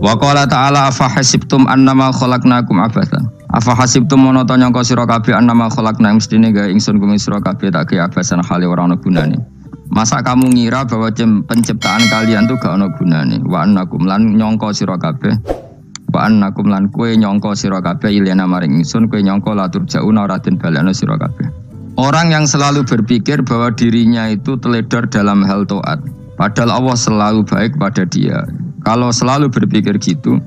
Wa qala ta'ala afa hasibtum annama khalaqnakum abathan. Afa hasibtum mono to nyangka sira kabeh annama khalaqna mestine gawe ingsun kuwi sira kabeh tak gawe abasan hale ora ana gunane. Masa kamu ngira bahwa penciptaan kalian tuh gak ana gunane. Wa annakum lan nyangka sira kabeh. Wa annakum lan kowe nyangka sira kabeh ilena maring ingsun kowe nyangka latur jauna ora den balekno sira kabeh. Orang yang selalu berpikir bahwa dirinya itu teledor dalam hal taat, padahal Allah selalu baik pada dia. Kalau selalu berpikir gitu,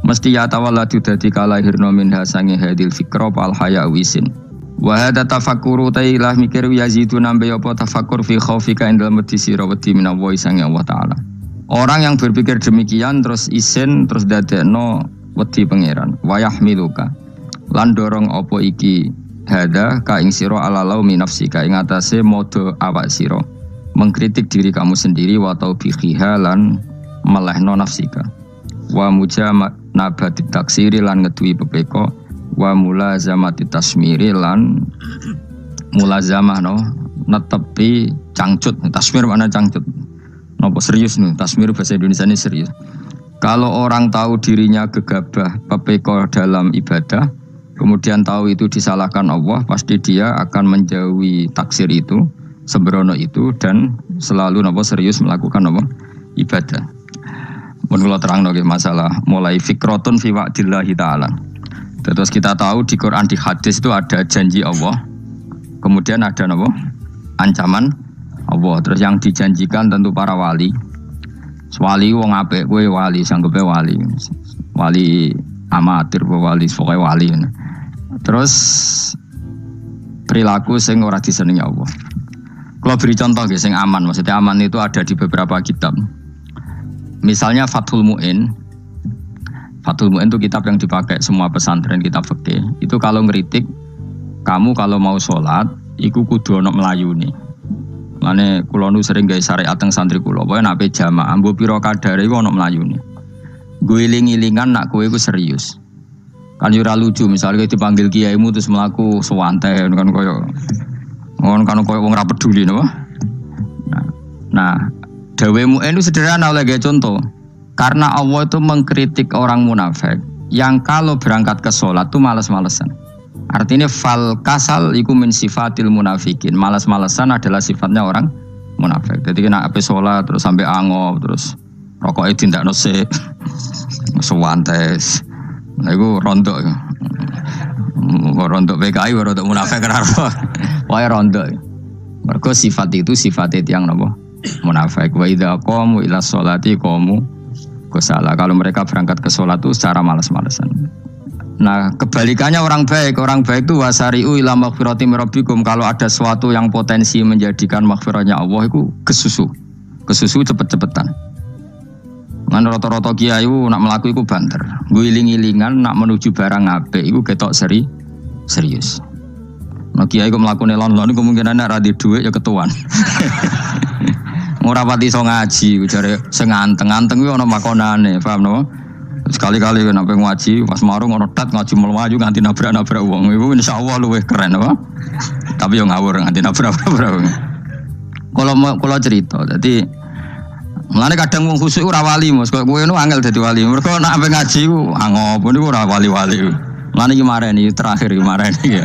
mesti ya tawalladu dadi kalahirna minha sange hadil fikra fal haya wisin. Wa hadza tafakkuru tailah mikir yazidu nambe apa tafakkur fi khaufika indal mati sira wedi minallahi sange Allah taala. Orang yang berpikir demikian terus isin terus dadekno wedi pangeran. Wa yahmiluka lan dorong apa iki hadza ka ing sira ala laumi nafsika ing atase modo awak sira mengkritik diri kamu sendiri wa taubihiha lan melehno nafsika wa mujamanabati taksiri lan ngeduwi pepeko wa mulazamati tasmiri lan mulazamah no netepi cangcut. Tasmir mana cangcut nopo serius nih, tasmir bahasa Indonesia ini serius. Kalau orang tahu dirinya gegabah pepeko dalam ibadah kemudian tahu itu disalahkan Allah, pasti dia akan menjauhi taksir itu, sembrono itu, dan selalu nopo serius melakukan nopo ibadah. Mun kula terangno nggih masalah mulai fikrotun fi wa'dillahi ta'ala. Terus kita tahu di Quran di hadis itu ada janji Allah. Kemudian ada nopo? Ancaman Allah. Terus yang dijanjikan tentu para wali. Wali wong apik kowe wali sanggepe wali. Wali amatir wali pokoke wali. Terus perilaku sing ora disenengi Allah. Kalau beri contoh nggih sing aman, maksudnya aman itu ada di beberapa kitab. Misalnya Fathul Mu'in. Fathul Mu'in itu kitab yang dipakai semua pesantren, kitab fikih. Itu kalau ngeritik, kamu kalau mau sholat, iku kudu ono melayuni. Mane kula nu sering gawe syariat teng santri kula, pokoke nek jamaah mbok pira kadare iku ono melayuni. Guling-gilingan nak kowe iku serius. Kan yo ora lucu misalnya dipanggil kiaimu terus mlaku sewanten kan koyo wong ora peduli napa. Nah, dawe Mu'in itu sederhana oleh contoh. Karena Allah itu mengkritik orang munafik yang kalau berangkat ke sholat itu malas-malesan. Artinya fal kasal iku min sifatil munafikin. Malas-malesan adalah sifatnya orang munafik. Jadi kena ape sholat terus sampai angop terus rokoknya tindakno sik sewantes. Nah iku rontok. Rontok PKI rontok munafik karo. Wae rontok. Mergo sifat itu sifat yang napa? Munafik. Wa idza qamu ila sholati qamu kusala. Kalau mereka berangkat ke sholat itu secara malas-malesan. Nah, kebalikannya orang baik itu wasari'u ila maghfirati mirabbikum. Kalau ada sesuatu yang potensi menjadikan maghfirahnya Allah itu kesusu cepet-cepetan. Ngan rata-rata kiai nak melaku iku banter. Guling-gilingan nak menuju barang apik iku ketok serius. Nah kiai kok mlakune lon-lon kemungkinan nek ra di dhuwit ya ketuan. Ora pati iso ngaji, jare sing anteng-anteng kuwi ana makonane, paham napa? Sekali-kali nek ngaji pas marung ana tat ngaji mlayu nganti nabrak-nabrak wong. Iku insyaallah luwih keren apa? Tapi yo ngawur nganti nabrak-nabrak wong. Kalau cerita, jadi mulane kadang wong khusuk ora wali mos, kowe ngono angel dadi wali. Mergo nek ape ngaji ku angop niku ora wali-wali. Mulane iki mareni terakhir iki mareni ya.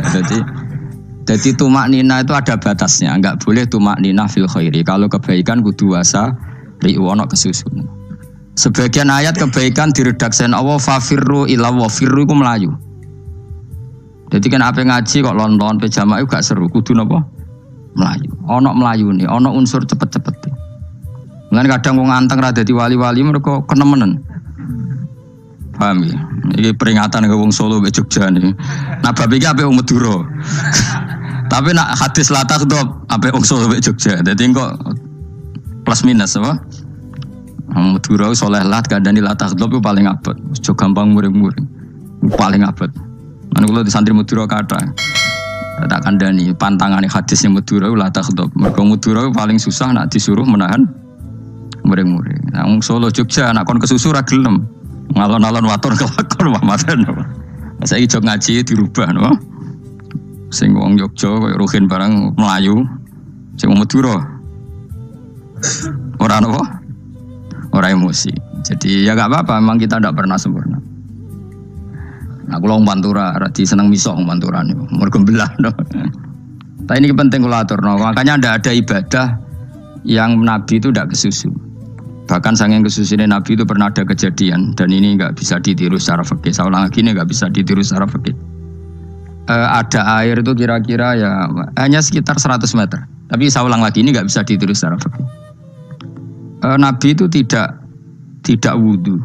Jadi tumak nina itu ada batasnya, enggak boleh tumak nina fil khairi. Kalau kebaikan kudu wasa ri'wono kesusun. Sebagian ayat kebaikan diredaksen Allah fafirru ila wa firru iku melayu. Jadi kan apa ngaji kok lon-lon pe jamaah iku gak seru, kudu napa? Melayu. Ono melayune, ono unsur cepet-cepet. Mulane kadang wong anteng ra dadi wali-wali mergo kenemenen. Paham ya? Ini peringatan ke wong Solo ke Jogja nih. Nah bab iki ape wong Madura. Tapi nak hadis latah dop ape wong Solo ke Jogja. Jadi kok plus minus apa? Wong Madura soleh lat kandhani latah dop itu paling abot. Aja gampang muring-muring. Paling abot. Lan kula di santri Madura kathah. Tak kandhani pantangane hadisnya Madura latah dop. Mergo Madura paling susah nak disuruh menahan muring-muring. Nah wong Solo Jogja nak kon kesusu ra gelem. Ngalon-alon waton kelakon wamaten. Saiki jog ngaji dirubah no. Sing wong Jogja koyo Ruhin barang Melayu, sing wong Madura ora napa? Ora emosi. Jadi ya nggak apa-apa, memang kita tidak pernah sempurna. Nah, kalau pantura, rati senang misok pantura nih, mergo belah. Tapi ini penting kula atur, makanya ada ibadah yang Nabi itu tidak kesusu. Bahkan saking kesusunya Nabi itu pernah ada kejadian dan ini nggak bisa ditiru secara fikih. Saya ulang lagi ini nggak bisa ditiru secara fikih. Ada air itu kira-kira ya hanya sekitar 100 meter. Tapi saya ulang lagi ini nggak bisa ditiru secara fikih. Nabi itu tidak wudhu,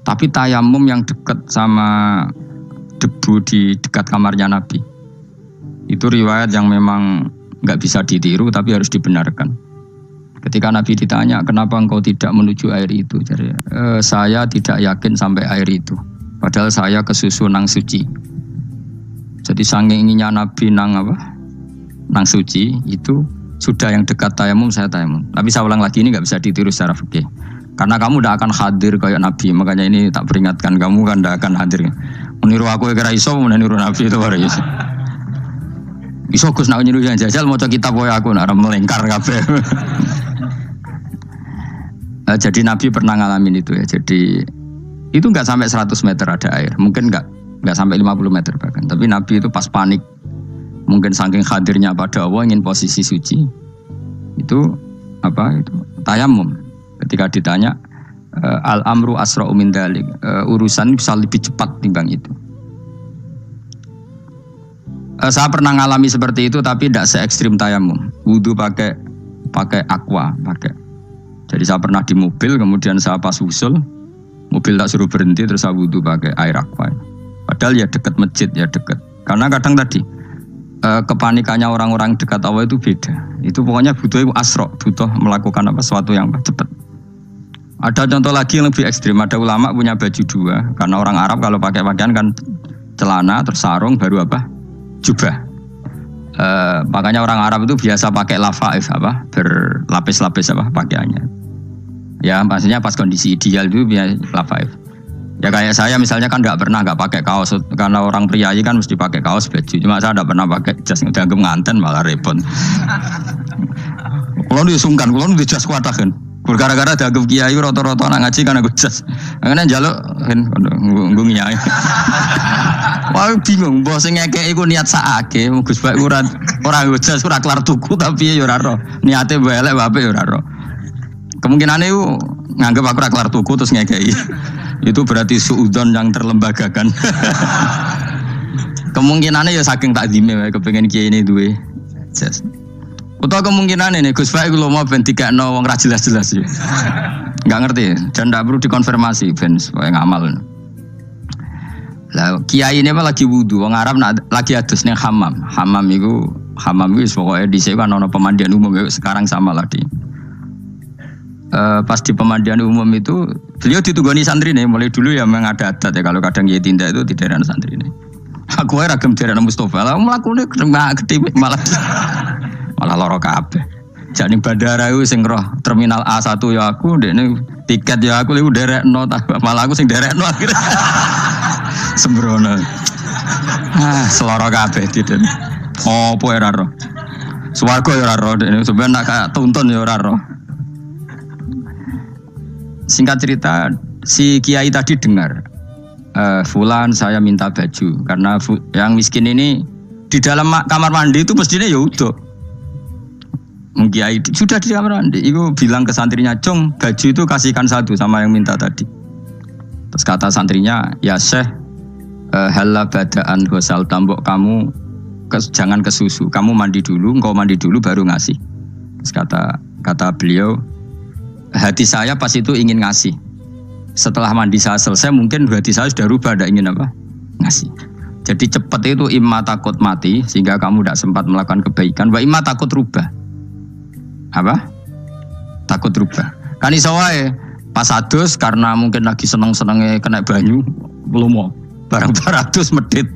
tapi tayamum yang dekat sama debu di dekat kamarnya Nabi. Itu riwayat yang memang nggak bisa ditiru tapi harus dibenarkan. Ketika Nabi ditanya kenapa engkau tidak menuju air itu, jadi saya tidak yakin sampai air itu. Padahal saya kesusu nang suci. Jadi saking inginnya Nabi nang suci itu sudah yang dekat tayamum saya tayamum. Tapi saya ulang lagi ini nggak bisa ditiru secara fikih. Karena kamu tidak akan hadir kayak Nabi, makanya ini tak peringatkan kamu kan tidak akan hadir. Meniru aku kira iso, meniru Nabi itu baru iso. Iso Gus nak niru yang jajal mau kitab koyo aku nak melengkar kabeh. Jadi Nabi pernah ngalamin itu ya. Jadi itu nggak sampai 100 meter ada air, mungkin nggak sampai 50 meter bahkan. Tapi Nabi itu pas panik, mungkin saking hadirnya pada Allah ingin posisi suci, itu tayamum. Ketika ditanya al-amru asra'u min dzalik, urusan bisa lebih cepat timbang itu. Saya pernah ngalami seperti itu tapi tidak se ekstrim tayamum. Wudu pakai aqua, pakai. Jadi saya pernah di mobil, kemudian saya pas usul, mobil tak suruh berhenti, terus saya wudu pakai air aqua. Padahal ya dekat masjid, ya dekat. Karena kadang tadi kepanikannya orang-orang dekat Allah itu beda. Itu pokoknya butuh asro, butuh melakukan sesuatu yang cepat. Ada contoh lagi yang lebih ekstrim. Ada ulama punya baju dua, karena orang Arab kalau pakai pakaian kan celana, terus sarung, baru jubah. Makanya orang Arab itu biasa pakai lafaif berlapis-lapis pakaiannya. Ya maksudnya pas kondisi ideal itu biasa lafaif. Ya kayak saya misalnya kan nggak pakai kaos, karena orang priayi kan mesti pakai kaos baju. Cuma saya nggak pernah pakai jas, udah nganten malah repot. Kalau disungkan, kalau di jas kuat kan. Gara-gara dianggap kiai roto-roto anak ngaji kan aku jas. Makanya jaluk kan nggungiai. Wah bingung, bos ngekek iku niat sakake, Gus Baik ora jas ora kelar tuku tapi ya ora ro. Niate elek bape ya ora ro. Kemungkinan itu nganggep aku ora kelar tuku terus ngekeki. Itu berarti suudzon yang terlembagakan. Kemungkinannya ya saking takdime wae kepengin kiai ini duwe jas. Utawa kemungkinan ini Gus Baik lu mau ben dikekno wong ra jelas-jelas ya. Enggak ngerti dan ndak perlu dikonfirmasi ben supaya ngamal. Lah kiai ini lagi wudu, wong Arab lagi adus ning hammam. Hammam itu pokoknya di sini kan ono pemandian umum ya, sekarang sama lagi. Pas di pemandian umum itu beliau ditunggoni santri nih, mulai dulu ya memang ada adat ya kalau kadang kiai tindak itu di daerah santri nih. Aku ragam daerah Mustafa, lah mlakune gede malah loro kabeh. Jadi bandara itu sing roh terminal A1 ya aku, dekne tiket ya aku liku derekno, malah aku sing derekno akhirnya. Sembrono. Seloro kabeh diden. Opo ora ro. Swarga ya ora ro, dekne sampeyan nak kayak tuntun ya ora ro. Singkat cerita, si kiai tadi dengar, fulan saya minta baju karena yang miskin ini di dalam kamar mandi itu mestinya ya udah. Kiai sudah di kamar mandi, itu bilang ke santrinya, "Cung, baju itu kasihkan satu sama yang minta tadi." Terus kata santrinya, "Ya Syekh, halla badaan gosal tambok kamu jangan ke susu, kamu mandi dulu, engkau mandi dulu baru ngasih." Terus kata beliau, hati saya pas itu ingin ngasih. Setelah mandi saya selesai, mungkin hati saya sudah rubah, tidak ingin ngasih. Jadi cepat itu imma takut mati sehingga kamu tidak sempat melakukan kebaikan, wa imma takut rubah. Takut rubah. Kan iso wae pas adus karena mungkin lagi seneng-senenge kena banyu, belum mau barang 200 medit.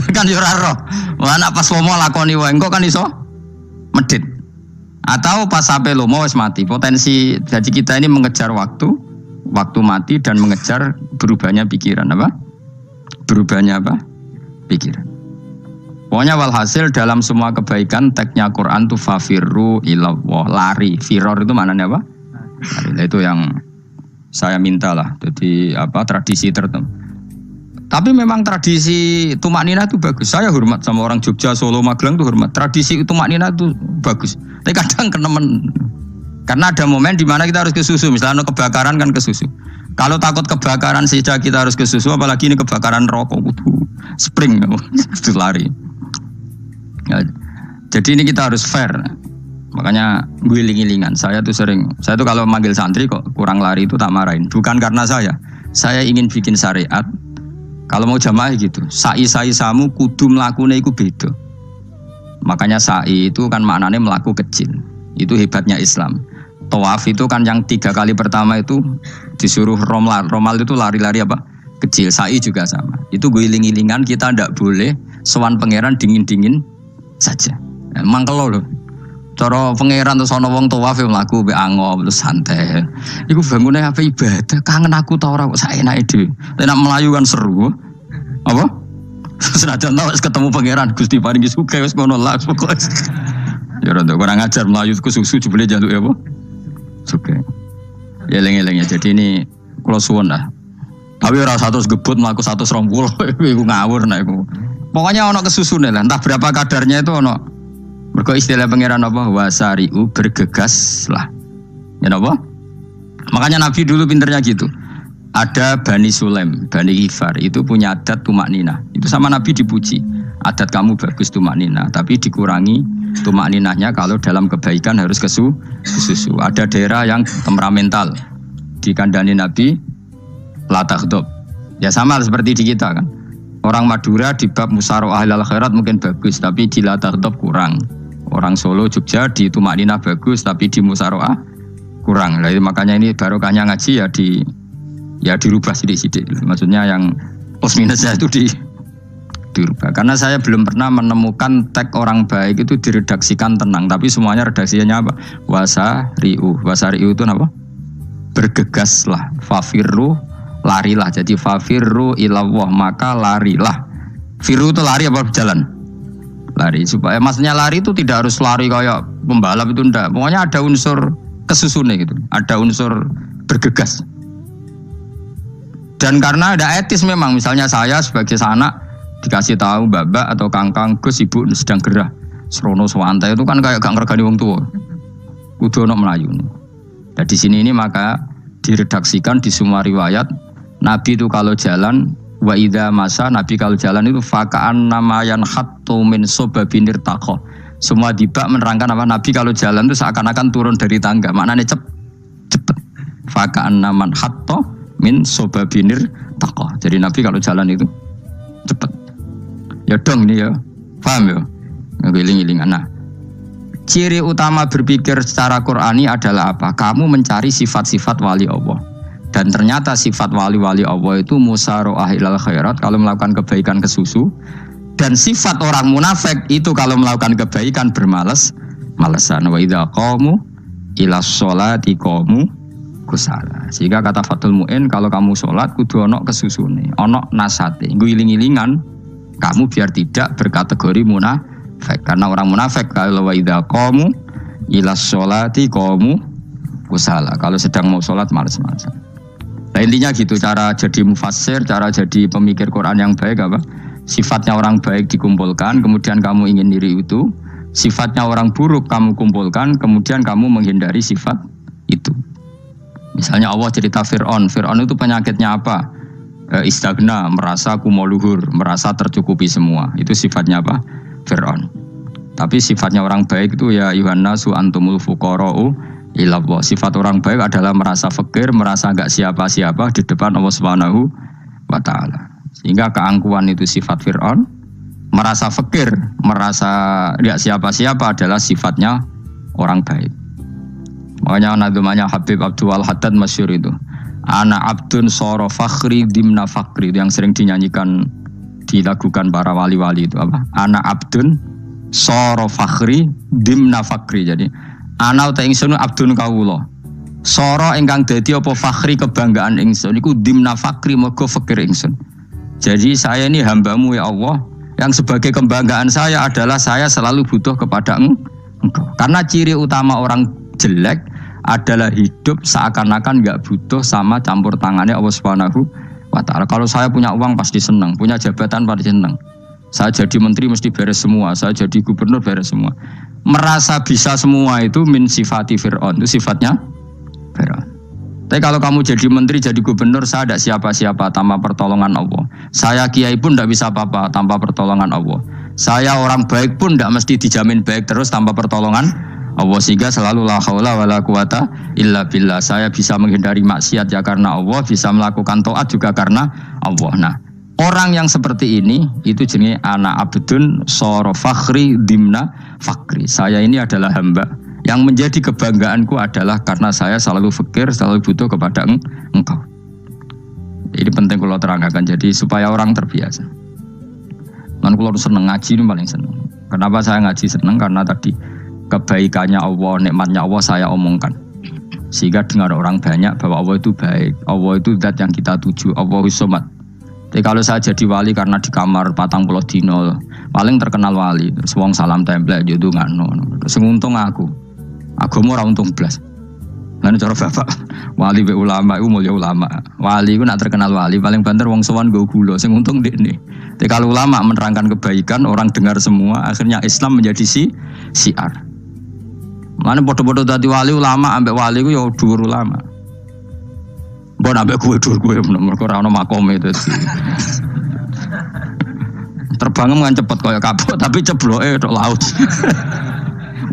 Kan yo ora roh. Wah nek pas lomo lakoni wae engko kan iso medit. Atau pas sampai lomo wis mati. Potensi jadi kita ini mengejar waktu mati dan mengejar berubahnya pikiran Berubahnya pikiran. Pokoknya walhasil dalam semua kebaikan teksnya Quran itu fafirru ilallah, lari. Firor itu maknanya apa? Lari. Itu yang saya mintalah. Jadi tradisi tertentu. Tapi memang tradisi tumak nina itu bagus. Saya hormat sama orang Jogja, Solo, Magelang itu hormat. Tradisi tumak nina itu bagus. Tapi kadang kenemen. Karena ada momen di mana kita harus ke susu. Misalnya kebakaran kan ke susu. Kalau takut kebakaran saja kita harus ke susu, apalagi ini kebakaran rokok, spring, itu lari. Ya, jadi ini kita harus fair. Makanya guling-gilingan. Saya tuh kalau manggil santri kok kurang lari itu tak marahin. Bukan karena saya ingin bikin syariat. Kalau mau jamaah gitu, sa'i samu kudu mlakune iku beda. Makanya sa'i itu kan maknanya melaku kecil. Itu hebatnya Islam. Tawaf itu kan yang 3 kali pertama itu disuruh romal. Romal itu lari-lari kecil. Sa'i juga sama. Itu guling-gilingan, kita ndak boleh sowan pangeran dingin-dingin saja. Emang kalau loh. Cara pangeran terus ana wong tawaf mlaku mbek angop terus santai. Iku bangune apa ibadah? Kangen aku ta ora kok saenake dhewe. Nek melayu kan seru. Apa? Senajan tau ketemu pangeran Gusti paringi sugih wis ngono lah pokoke. Ya ora kurang ajar melayu ku susu jebule jaluk ya apa? Sugih. Ya eling-eling ya. Jadi ini kula suwun lah. Tapi ora 100 gebut mlaku 120 iku ngawur nek iku. Pokoknya ana kesusune lah, entah berapa kadarnya itu ana. Mergo istilah pangeran apa? Wasari'u bergegas lah. Ya apa? Makanya Nabi dulu pinternya gitu. Ada Bani Sulaim, Bani Ghifar itu punya adat tumak nina. Itu sama Nabi dipuji. Adat kamu bagus tumak nina, tapi dikurangi tumak ninahnya kalau dalam kebaikan harus ke susu. Ada daerah yang temperamental. Dikandani Nabi la taghdab. Ya sama seperti di kita kan. Orang Madura di bab musyawarah ahlul khairat mungkin bagus, tapi di la taghdab kurang. Orang Solo, Jogja di tumak nina bagus, tapi di musyawarah kurang. Jadi makanya ini barokahnya ngaji ya dirubah sidik-sidik. Maksudnya yang plus minusnya itu dirubah. Karena saya belum pernah menemukan tag orang baik itu diredaksikan tenang, tapi semuanya redaksinya apa? Wasari'u. Wasari'u itu apa? Bergegaslah. Fafirru, larilah. Jadi fafirru ilallah, maka larilah. Firu itu lari apa berjalan? Lari. Supaya maksudnya lari itu tidak harus lari kayak pembalap itu enggak. Pokoknya ada unsur kesusune gitu. Ada unsur bergegas. Dan karena ada etis memang, misalnya saya sebagai anak dikasih tahu babak atau kangkang Gus ibu sedang gerah serono swantai itu kan kayak gak ngergani wong tua. Kudu ono melayu. Dan di sini ini maka diredaksikan di semua riwayat Nabi itu kalau jalan wa idza masa, Nabi kalau jalan itu faka'an namayan hattu min sobabinir taqo. Semua dibak menerangkan apa Nabi kalau jalan itu seakan-akan turun dari tangga. Maknanya cepet. Faka'an naman hattu min sobabinir taqo. Jadi Nabi kalau jalan itu cepet. Ya dong ini ya. Paham ya? Ngiling-ngilingan. Nah, ciri utama berpikir secara Qur'ani adalah apa? Kamu mencari sifat-sifat wali Allah. Dan ternyata sifat wali-wali Allah itu musyaroah ilal khairat, kalau melakukan kebaikan ke susu. Dan sifat orang munafik itu kalau melakukan kebaikan bermales-malesan. Wa idza qamu ilas sholati qamu kusala. Sehingga kata Fathul Mu'in, kalau kamu sholat kudu ono kesusune, ono nasate. Ngiling-ngilingan kamu biar tidak berkategori munafik. Karena orang munafik kalau wa idza qamu ilas sholati qamu kusala. Kalau sedang mau sholat males-malesan. Nah, intinya gitu, cara jadi mufassir, cara jadi pemikir Quran yang baik apa? Sifatnya orang baik dikumpulkan, kemudian kamu ingin diri itu. Sifatnya orang buruk kamu kumpulkan, kemudian kamu menghindari sifat itu. Misalnya Allah cerita Fir'aun. Fir'aun itu penyakitnya apa? Istagna, merasa kumoluhur, merasa tercukupi semua. Itu sifatnya apa? Fir'aun. Tapi sifatnya orang baik itu ya Yuhannasu antumul fuqara'u ilallah. Sifat orang baik adalah merasa fakir, merasa enggak siapa-siapa di depan Allah Subhanahu wa taala. Sehingga keangkuhan itu sifat Fir'aun, merasa fakir, merasa enggak siapa-siapa adalah sifatnya orang baik. Makanya nadumanya Habib Abdul Haddad masyhur itu. Ana abdun soro fakhri dimna fakri, itu yang sering dinyanyikan, dilakukan para wali-wali itu apa? Ana abdun soro fakhri dimna fakri. Jadi ana uta ingsun abdun kawula. Soro ingkang dadi apa fakhri kebanggaan ingsun iku dimna fakri mergo fakir ingsun. Jadi saya ini hambamu ya Allah, yang sebagai kebanggaan saya adalah saya selalu butuh kepada engkau. Karena ciri utama orang jelek adalah hidup seakan-akan nggak butuh sama campur tangannya Allah Subhanahu wa Ta'ala. Kalau saya punya uang pasti senang, punya jabatan pasti senang. Saya jadi menteri mesti beres semua, saya jadi gubernur beres semua. Merasa bisa semua itu min sifati Fir'aun, itu sifatnya Fir'aun. Tapi kalau kamu jadi menteri, jadi gubernur, saya tidak siapa-siapa tanpa pertolongan Allah. Saya kiai pun tidak bisa apa-apa tanpa pertolongan Allah. Saya orang baik pun tidak mesti dijamin baik terus tanpa pertolongan Allah. Sehingga selalu la haula wala quwata illa billah. Saya bisa menghindari maksiat ya karena Allah, bisa melakukan taat juga karena Allah. Nah, orang yang seperti ini itu jenis ana abdun soro fakhri dimna fakri. Saya ini adalah hamba yang menjadi kebanggaanku adalah karena saya selalu fikir, selalu butuh kepada engkau. Ini penting kalau terangkan, jadi supaya orang terbiasa. Man kalau seneng ngaji ini paling seneng. Kenapa saya ngaji seneng? Karena tadi kebaikannya Allah, nikmatnya Allah saya omongkan. Sehingga dengar orang banyak bahwa Allah itu baik, Allah itu zat yang kita tuju, Allahus Somad. Jadi kalau saya jadi wali karena di kamar 40 dino, paling terkenal wali, terus wong salam template yo ndongakno. Terus untung aku. Agama ora untung blas. Lan cara bapak wali be ulama iku mulya ulama. Wali iku nak terkenal wali paling banter wong sowan nggo gula sing untung ndekne. Tapi kalau ulama menerangkan kebaikan orang dengar semua, akhirnya Islam menjadi syiar. Mana bodoh-bodoh dadi wali ulama ambek wali ku ya dhuwur ulama. Mbok ambek kowe dhuwur kowe mergo ora ono makome itu. Terbang kan cepet kaya kapuk tapi cebloke tok laut.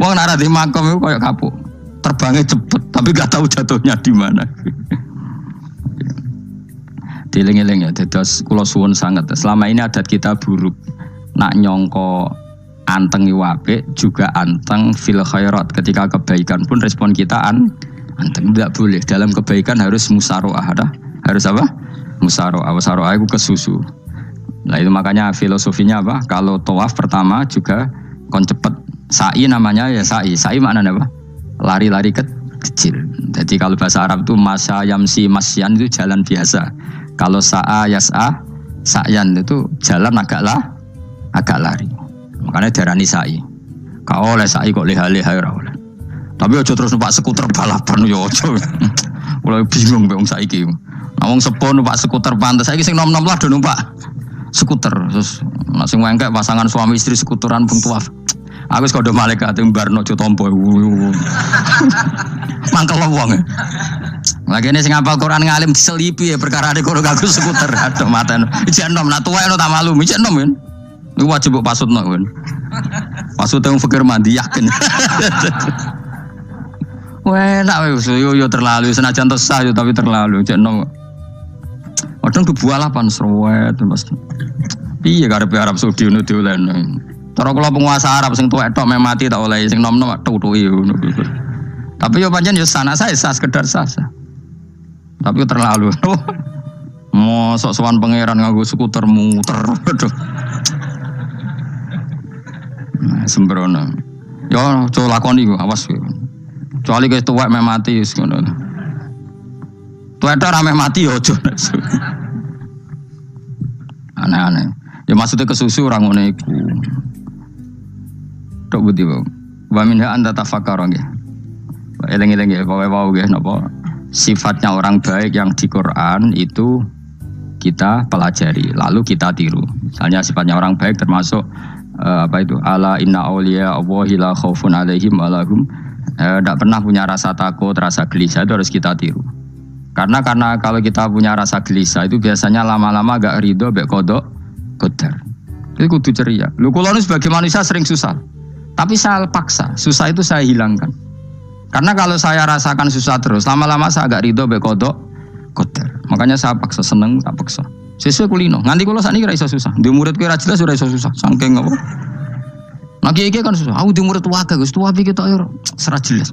Wong nek ora di makom iku kaya kapuk. Terbangnya cepet tapi gak tahu jatuhnya di mana. Dieling-eling ya, dados kula suwun sangat. Selama ini adat kita buruk. Nak nyongko anteng apik juga anteng fil khairat. Ketika kebaikan pun respon kita anteng, tidak boleh. Dalam kebaikan harus musaroah. Harus apa? Musaroah. Musaroah itu kesusu. Nah itu makanya filosofinya apa? Kalau tawaf pertama juga kon cepet. Sa'i namanya ya sa'i. Sa'i maknanya apa? Lari-lari kecil. Jadi kalau bahasa Arab itu masya yamsi masyan itu jalan biasa. Kalau sa'a yas'a sa'yan itu jalan agak lari. Makanya darani sa'i. Kau oleh sa'i kok leha-leha ora oleh. Tapi aja terus numpak skuter balapan yo aja. Mulai bingung mbek wong saiki. Nah wong sepo numpak skuter pantes saiki sing nom-nom lah do numpak skuter. Terus nek sing wengkek pasangan suami istri skuteran pun tuaf. Aku wis kodho malaikat mbarno aja tampa. Mangkel wong. Lagi ini sing hafal Quran ngalim diselipi ya perkara ade kono gagu skuter. Aduh maten. Ijek enom nak tuwek tak malu. Ijek enom kan. Iku wajib mbok pasutno kan. Pasut yang fikir mandi yakin. Wah, nak wis yo terlalu senajan to sah yo tapi terlalu ijek enom. Kadang dibalapan serwet pasti. Piye karepe Arab Saudi ngono diolehno. Cara kula penguasa Arab sing tuwek tok mati tak oleh sing nom-nom tutuki ngono. Tapi yo pancen yo sana saya sah sekedar sah. Tapi terlalu. Mosok sowan pangeran nganggo skuter muter. Aduh. Nah, sembrono. Yo coba lakoni ku awas kowe. Kecuali kowe tuwek mati wis ngono. Tuwek tok rame mati yo aja. Aneh-aneh. Ya maksudnya kesusu ora ngono iku. Tok budi wae. Wa minha anta tafakkara nggih. Eleng-eleng ya pokoke wau nggih napa sifatnya orang baik yang di Quran itu kita pelajari lalu kita tiru. Misalnya sifatnya orang baik termasuk apa itu ala inna auliya Allahi la khaufun alaihim wa lahum tidak pernah punya rasa takut, rasa gelisah itu harus kita tiru. Karena kalau kita punya rasa gelisah itu biasanya lama-lama agak ridho mbek kodok qadar. Itu kudu ceria. Lho kula nu sebagai manusia sering susah. Tapi saya paksa, susah itu saya hilangkan. Karena kalau saya rasakan susah terus, lama-lama saya agak ridho mbek kodok qadar. Makanya saya paksa seneng, tak paksa. Sesuai kulino. Nganti kula sakniki ora iso susah. Di muridku ora jelas ora iso susah. Saking apa? Nah kiai kan susah. Aku di murid wae Gus, tuwa iki tok ora serat jelas.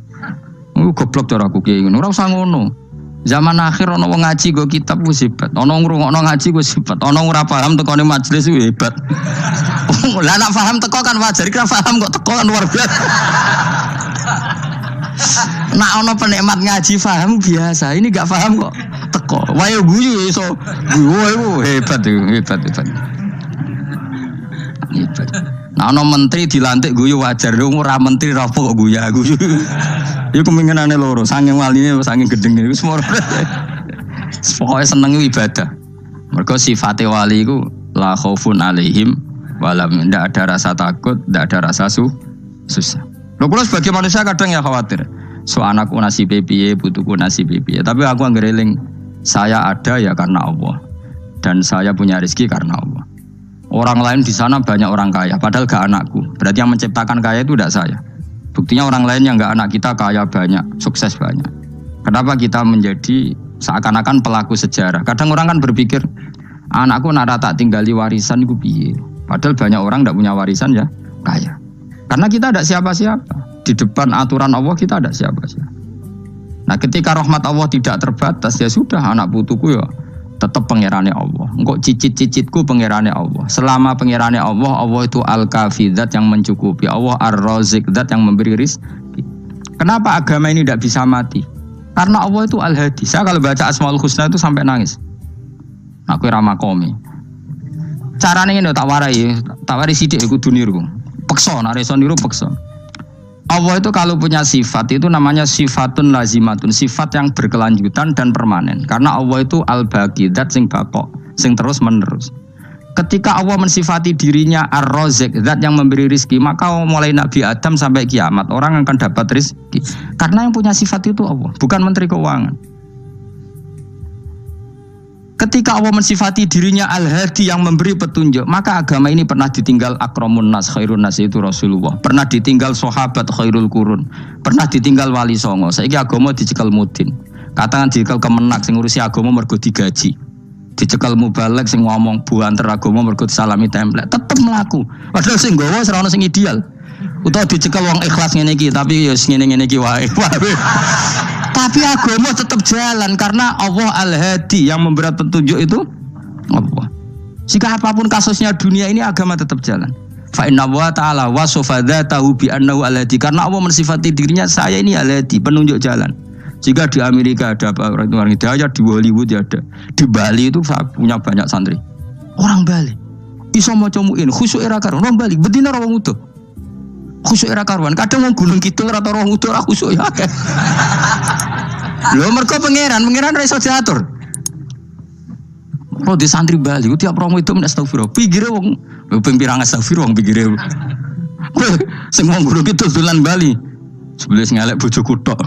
Goblok cara aku kiai ngono. Ora usah ngono. Zaman akhir ana wong ngaji go kitab wis hebat. Ana ngrungokno ngaji wis hebat. Ana ora paham tekone majelis wis hebat. Lah nek paham teko kan wajar, kira paham kok teko kan luar biasa. Nak ono penikmat ngaji paham biasa, ini gak paham kok teko. Wayo guyu iso. Guyu hebat. Nah ono menteri dilantik guyu wajar, ora menteri rapo kok guyu. Iku kemungkinane loro, saking waline saking gedenge iku semua. Pokoke seneng ibadah. Mergo sifate wali iku la khaufun alaihim walam, ndak ada rasa takut, ndak ada rasa susah. Lho kula sebagai manusia kadang ya khawatir. So anakku nasibe piye, putuku nasibe piye. Tapi aku anggereling saya ada ya karena Allah. Dan saya punya rezeki karena Allah. Orang lain di sana banyak orang kaya, padahal gak anakku. Berarti yang menciptakan kaya itu tidak saya. Buktinya orang lain yang gak anak kita kaya banyak, sukses banyak. Kenapa kita menjadi seakan-akan pelaku sejarah? Kadang orang kan berpikir, anakku nara tak tinggali warisan itu piye. Padahal banyak orang tidak punya warisan ya kaya. Karena kita ada siapa-siapa. Di depan aturan Allah kita ada siapa-siapa. Nah ketika rahmat Allah tidak terbatas, ya sudah anak putuku ya tetap pangerane Allah. Engkau cicit-cicitku pangerane Allah. Selama pangerane Allah, Allah itu al-kafi, zat yang mencukupi. Allah ar-razik, zat yang memberi rizki. Kenapa agama ini tidak bisa mati? Karena Allah itu al-hadi. Saya kalau baca Asmaul Husna itu sampai nangis. Aku ramakomi. Caranya ini tak warai sidik aku duniru. Pekso, nareso niru pekso. Allah itu kalau punya sifat itu namanya sifatun lazimatun, sifat yang berkelanjutan dan permanen. Karena Allah itu al-baqi, zat sing baqo, sing terus menerus. Ketika Allah mensifati dirinya ar-razik, zat yang memberi rizki, maka mulai Nabi Adam sampai kiamat orang akan dapat rizki. Karena yang punya sifat itu Allah, bukan menteri keuangan. Ketika Allah mensifati dirinya al-hadi yang memberi petunjuk, maka agama ini pernah ditinggal akramun nas, khairun nas itu Rasulullah. Pernah ditinggal sahabat khairul qurun. Pernah ditinggal wali songo. Saiki agama dicekel mudin. Katakan dicekel kemenak sing ngurusi agama mergo digaji. Dicekel mubalek sing ngomong buanter agama mergo disalami template. Tetep mlaku. Padahal sing nggawa ora ono sing ideal. Utawa dicekel wong ikhlas ngene iki, tapi ya ngene-ngene iki wae. Tapi agama tetap jalan karena Allah al-hadi yang memberi petunjuk itu Allah. Jika apapun kasusnya dunia ini agama tetap jalan. Fa inna wa ta'ala wasofa dzatahu bi annahu al-hadi, karena Allah mensifati dirinya saya ini al-hadi, penunjuk jalan. Jika di Amerika ada orang hidayah, di Hollywood ada, di Bali itu punya banyak santri. Orang Bali iso maca muin khusyuk era karo orang Bali bedina ora wong utuh. Khusyuk era karuan, kadang wong gunung kidul ora ora utuh ora khusyuk ya. Lho mergo pangeran ora iso diatur. Oh di santri Bali tiap romo itu men astagfirullah. Pikire wong ping pirang astagfirullah wong pikire. Sing wong gunung kidul dolan Bali. Sebelah ngelek bojoku tok.